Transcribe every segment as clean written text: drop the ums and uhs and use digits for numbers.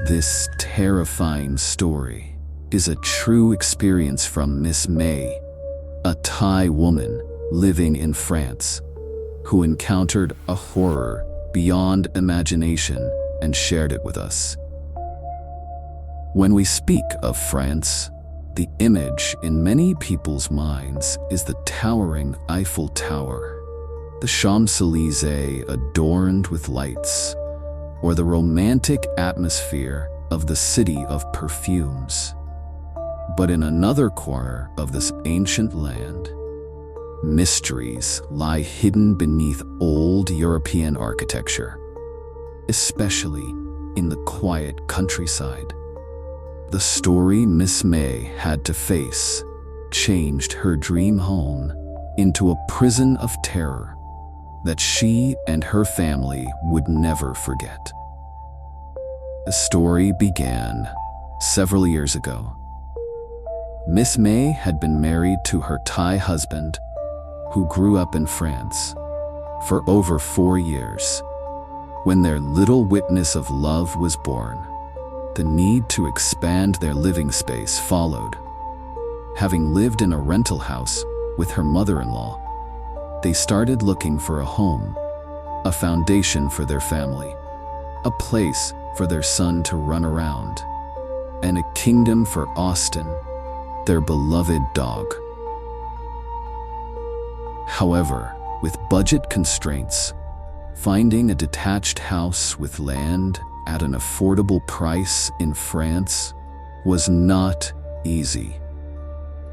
This terrifying story is a true experience from Miss May, a Thai woman living in France who encountered a horror beyond imagination and shared it with us. When we speak of France, the image in many people's minds is the towering Eiffel Tower, the Champs-Élysées adorned with lights, or the romantic atmosphere of the city of perfumes. But in another corner of this ancient land, mysteries lie hidden beneath old European architecture, especially in the quiet countryside. The story Miss May had to face changed her dream home into a prison of terror that she and her family would never forget. The story began several years ago. Miss May had been married to her Thai husband, who grew up in France, for over 4 years. When their little witness of love was born, the need to expand their living space followed. Having lived in a rental house with her mother-in-law, they started looking for a home, a foundation for their family, a place for their son to run around, and a kingdom for Austin, their beloved dog. However, with budget constraints, finding a detached house with land at an affordable price in France was not easy.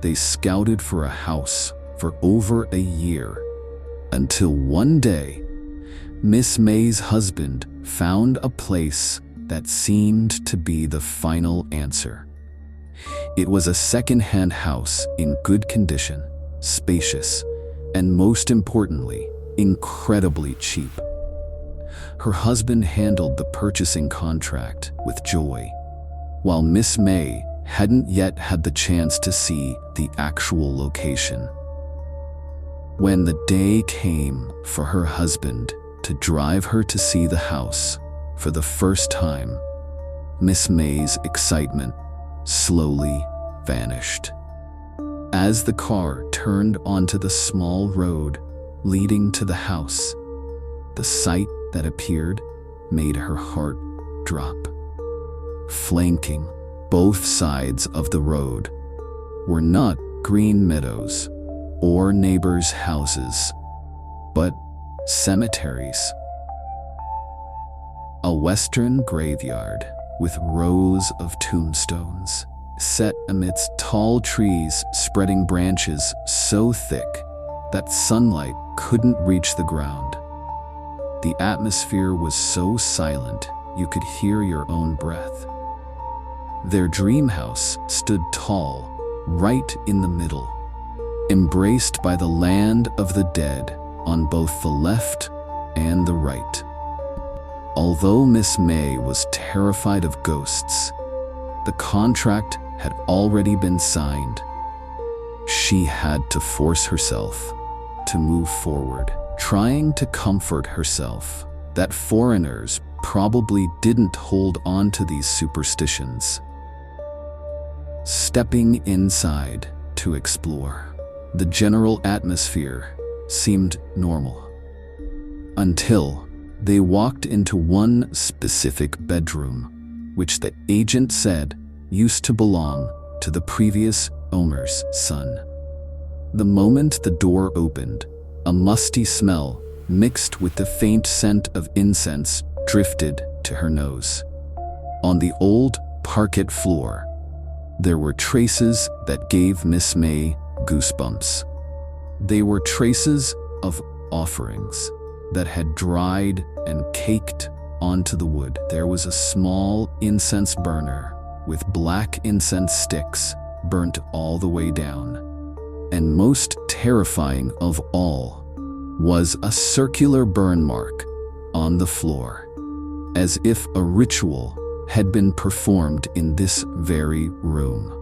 They scouted for a house for over a year, until one day, Miss May's husband found a place that seemed to be the final answer. It was a second-hand house in good condition, spacious, and most importantly, incredibly cheap. Her husband handled the purchasing contract with joy, while Miss May hadn't yet had the chance to see the actual location. When the day came for her husband to drive her to see the house for the first time, Miss May's excitement slowly vanished. As the car turned onto the small road leading to the house, the sight that appeared made her heart drop. Flanking both sides of the road were not green meadows or neighbors' houses, but cemeteries. A western graveyard with rows of tombstones set amidst tall trees spreading branches so thick that sunlight couldn't reach the ground. The atmosphere was so silent you could hear your own breath. Their dream house stood tall, right in the middle, embraced by the land of the dead on both the left and the right. Although Miss May was terrified of ghosts, the contract had already been signed. She had to force herself to move forward, trying to comfort herself that foreigners probably didn't hold on to these superstitions. Stepping inside to explore, the general atmosphere seemed normal, until they walked into one specific bedroom, which the agent said used to belong to the previous owner's son. The moment the door opened, a musty smell mixed with the faint scent of incense drifted to her nose. On the old parquet floor, there were traces that gave Miss May goosebumps. They were traces of offerings that had dried and caked onto the wood. There was a small incense burner with black incense sticks burnt all the way down. And most terrifying of all was a circular burn mark on the floor, as if a ritual had been performed in this very room.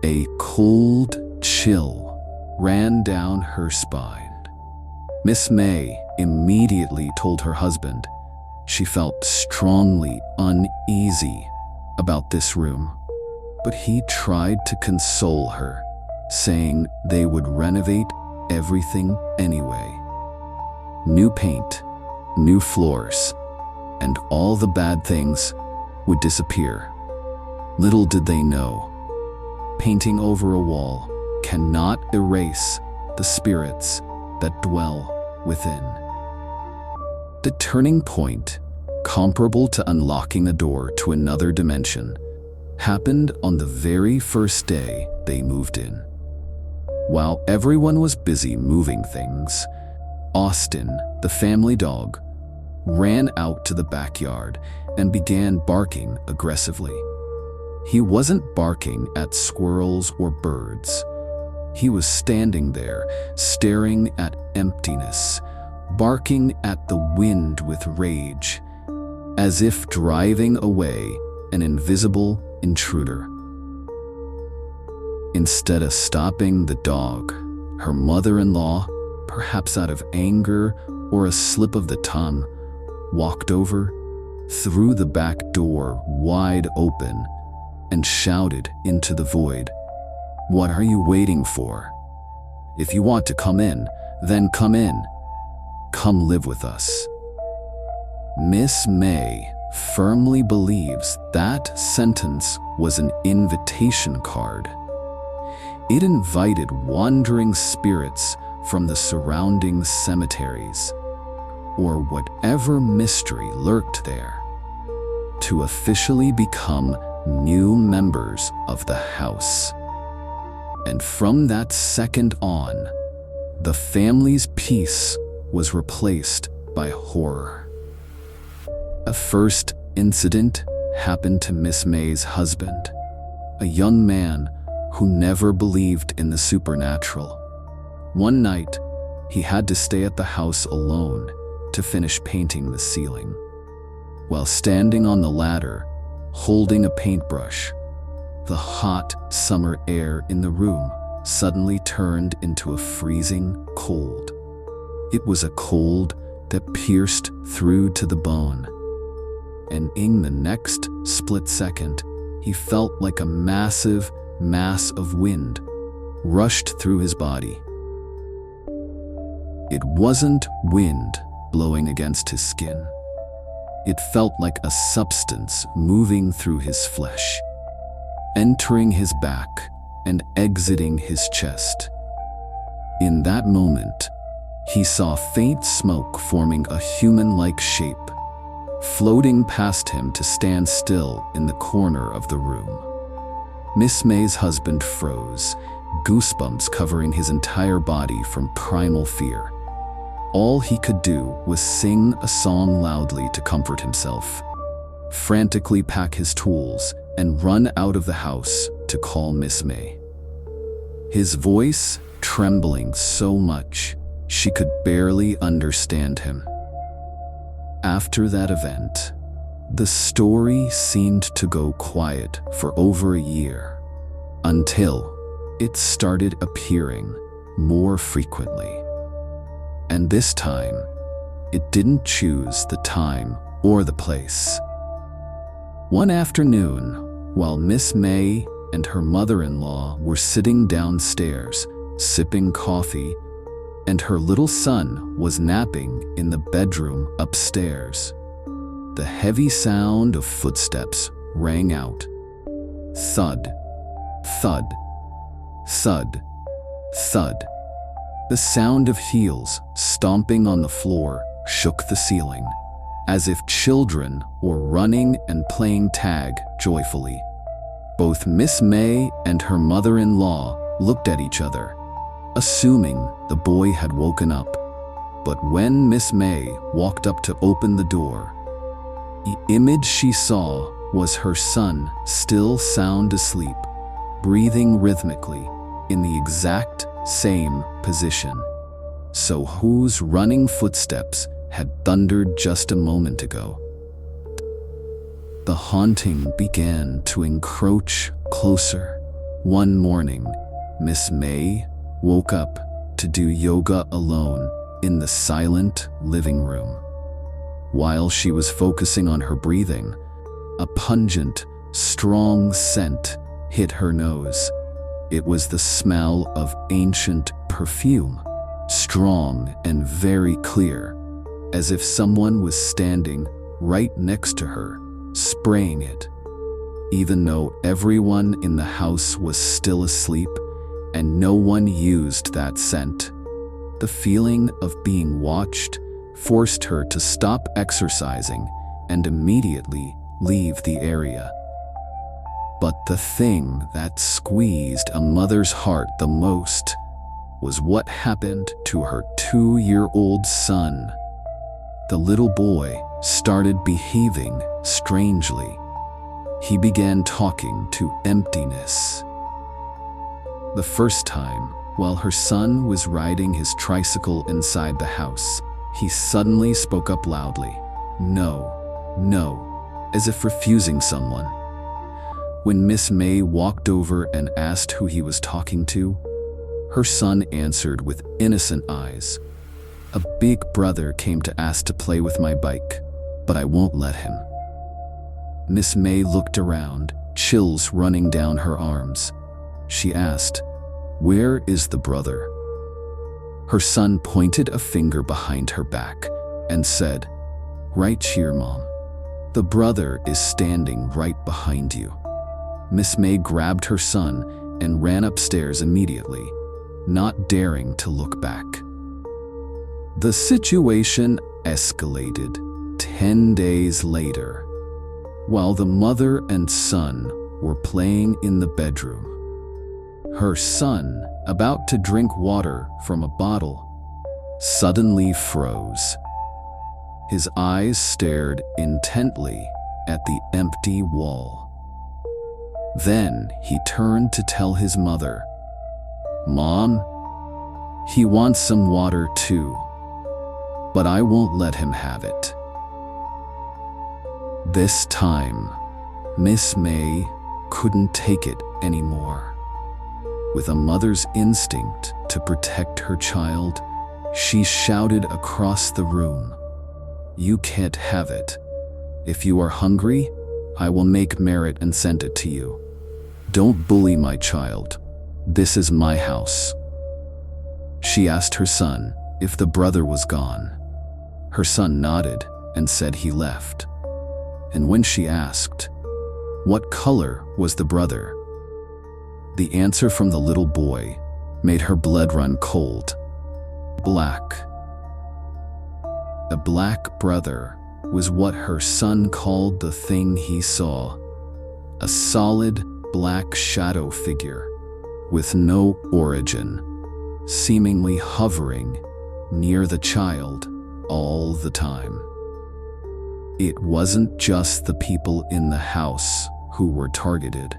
A cold chill ran down her spine. Miss May immediately told her husband She felt strongly uneasy about this room, but he tried to console her, saying they would renovate everything anyway. New paint, new floors, and all the bad things would disappear. Little did they know, painting over a wall cannot erase the spirits that dwell within. The turning point, comparable to unlocking a door to another dimension, happened on the very first day they moved in. While everyone was busy moving things, Austin, the family dog, ran out to the backyard and began barking aggressively. He wasn't barking at squirrels or birds. He was standing there, staring at emptiness, barking at the wind with rage, as if driving away an invisible intruder. Instead of stopping the dog, her mother-in-law, perhaps out of anger or a slip of the tongue, walked over, threw the back door wide open, and shouted into the void, "What are you waiting for? If you want to come in, then come in. Come live with us." Miss May firmly believes that sentence was an invitation card. It invited wandering spirits from the surrounding cemeteries, or whatever mystery lurked there, to officially become new members of the house. And from that second on, the family's peace was replaced by horror. A first incident happened to Miss May's husband, a young man who never believed in the supernatural. One night, he had to stay at the house alone to finish painting the ceiling. While standing on the ladder, holding a paintbrush, the hot summer air in the room suddenly turned into a freezing cold. It was a cold that pierced through to the bone, and in the next split second, he felt like a massive mass of wind rushed through his body. It wasn't wind blowing against his skin. It felt like a substance moving through his flesh, entering his back and exiting his chest. In that moment, he saw faint smoke forming a human-like shape, floating past him to stand still in the corner of the room. Miss May's husband froze, goosebumps covering his entire body from primal fear. All he could do was sing a song loudly to comfort himself, frantically pack his tools, and run out of the house to call Miss May. His voice trembling so much she could barely understand him. After that event, the story seemed to go quiet for over a year, until it started appearing more frequently. And this time, it didn't choose the time or the place. One afternoon, while Miss May and her mother-in-law were sitting downstairs, sipping coffee, and her little son was napping in the bedroom upstairs, the heavy sound of footsteps rang out. Thud, thud, thud, thud. The sound of heels stomping on the floor shook the ceiling, as if children were running and playing tag joyfully. Both Miss May and her mother-in-law looked at each other, assuming the boy had woken up. But when Miss May walked up to open the door, the image she saw was her son still sound asleep, breathing rhythmically in the exact same position. So whose running footsteps had thundered just a moment ago? The haunting began to encroach closer. One morning, Miss May woke up to do yoga alone in the silent living room. While she was focusing on her breathing, a pungent, strong scent hit her nose. It was the smell of ancient perfume, strong and very clear, as if someone was standing right next to her, spraying it. Even though everyone in the house was still asleep and no one used that scent, the feeling of being watched forced her to stop exercising and immediately leave the area. But the thing that squeezed a mother's heart the most was what happened to her 2-year-old son. The little boy started behaving strangely. He began talking to emptiness. The first time, while her son was riding his tricycle inside the house, he suddenly spoke up loudly, "No, no," as if refusing someone. When Miss May walked over and asked who he was talking to, her son answered with innocent eyes, "A big brother came to ask to play with my bike, but I won't let him." Miss May looked around, chills running down her arms. She asked, "Where is the brother?" Her son pointed a finger behind her back and said, "Right here, Mom. The brother is standing right behind you." Miss May grabbed her son and ran upstairs immediately, not daring to look back. The situation escalated 10 days later. While the mother and son were playing in the bedroom, her son, about to drink water from a bottle, suddenly froze. His eyes stared intently at the empty wall. Then he turned to tell his mother, "Mom, he wants some water too, but I won't let him have it." This time, Miss May couldn't take it anymore. With a mother's instinct to protect her child, she shouted across the room, "You can't have it. If you are hungry, I will make merit and send it to you. Don't bully my child. This is my house." She asked her son if the brother was gone. Her son nodded and said he left. And when she asked, what color was the brother, the answer from the little boy made her blood run cold. Black. A black brother was what her son called the thing he saw. A solid black shadow figure with no origin, seemingly hovering near the child all the time. It wasn't just the people in the house who were targeted.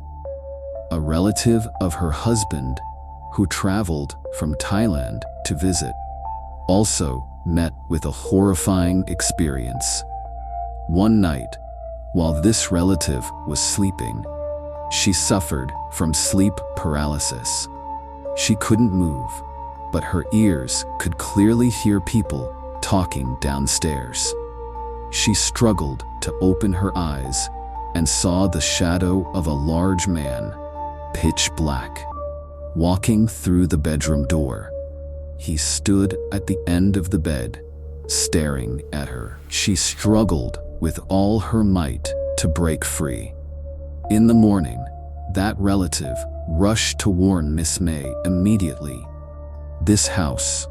A relative of her husband, who traveled from Thailand to visit, also met with a horrifying experience. One night, while this relative was sleeping, she suffered from sleep paralysis. She couldn't move, but her ears could clearly hear people talking downstairs. She struggled to open her eyes and saw the shadow of a large man, pitch black, walking through the bedroom door. He stood at the end of the bed, staring at her. She struggled with all her might to break free. In the morning, that relative rushed to warn Miss May immediately. "This house,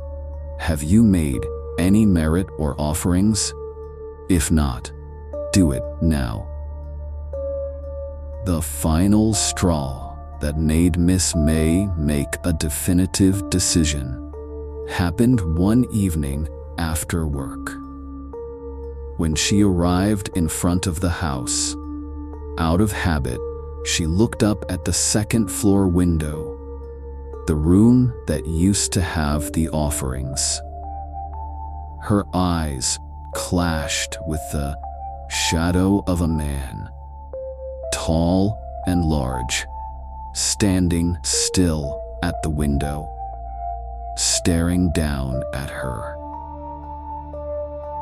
have you made any merit or offerings? If not, do it now." The final straw that made Miss May make a definitive decision happened one evening after work. When she arrived in front of the house, out of habit, she looked up at the second-floor window, the room that used to have the offerings. Her eyes clashed with the shadow of a man, tall and large, standing still at the window, staring down at her.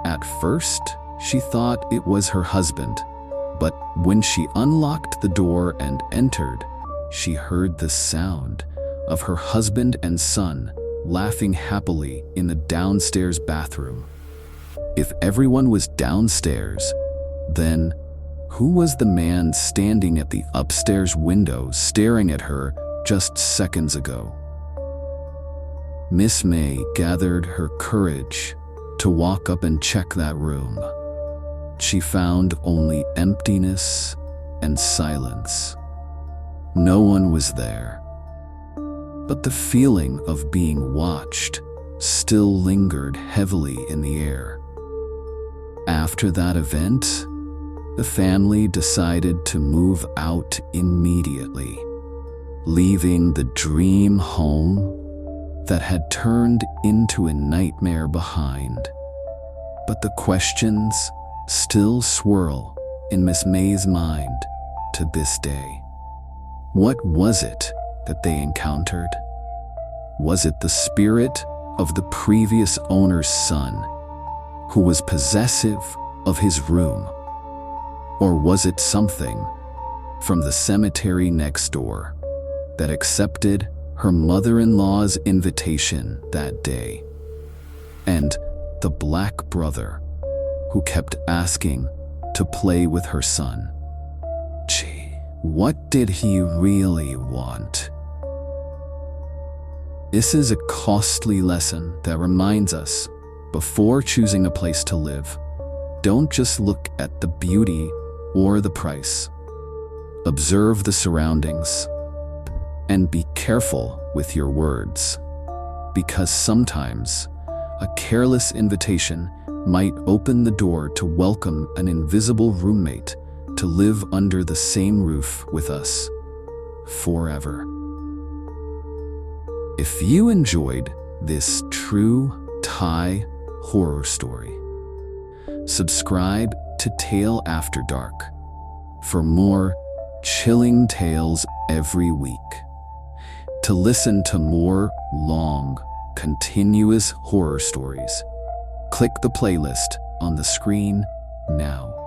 At first, She thought it was her husband, but when she unlocked the door and entered, she heard the sound of her husband and son laughing happily in the downstairs bathroom. If everyone was downstairs, then who was the man standing at the upstairs window staring at her just seconds ago? Miss May gathered her courage to walk up and check that room. She found only emptiness and silence. No one was there, but the feeling of being watched still lingered heavily in the air. After that event, the family decided to move out immediately, leaving the dream home that had turned into a nightmare behind. But the questions still swirl in Miss May's mind to this day. What was it that they encountered? Was it the spirit of the previous owner's son, who was possessive of his room? Or was it something from the cemetery next door that accepted her mother-in-law's invitation that day? And the black brother who kept asking to play with her son. Gee, what did he really want? This is a costly lesson that reminds us, before choosing a place to live, don't just look at the beauty or the price. Observe the surroundings and be careful with your words, because sometimes a careless invitation might open the door to welcome an invisible roommate to live under the same roof with us forever. If you enjoyed this true Thai horror story, subscribe to Tale After Dark for more chilling tales every week. To listen to more long, continuous horror stories, click the playlist on the screen now.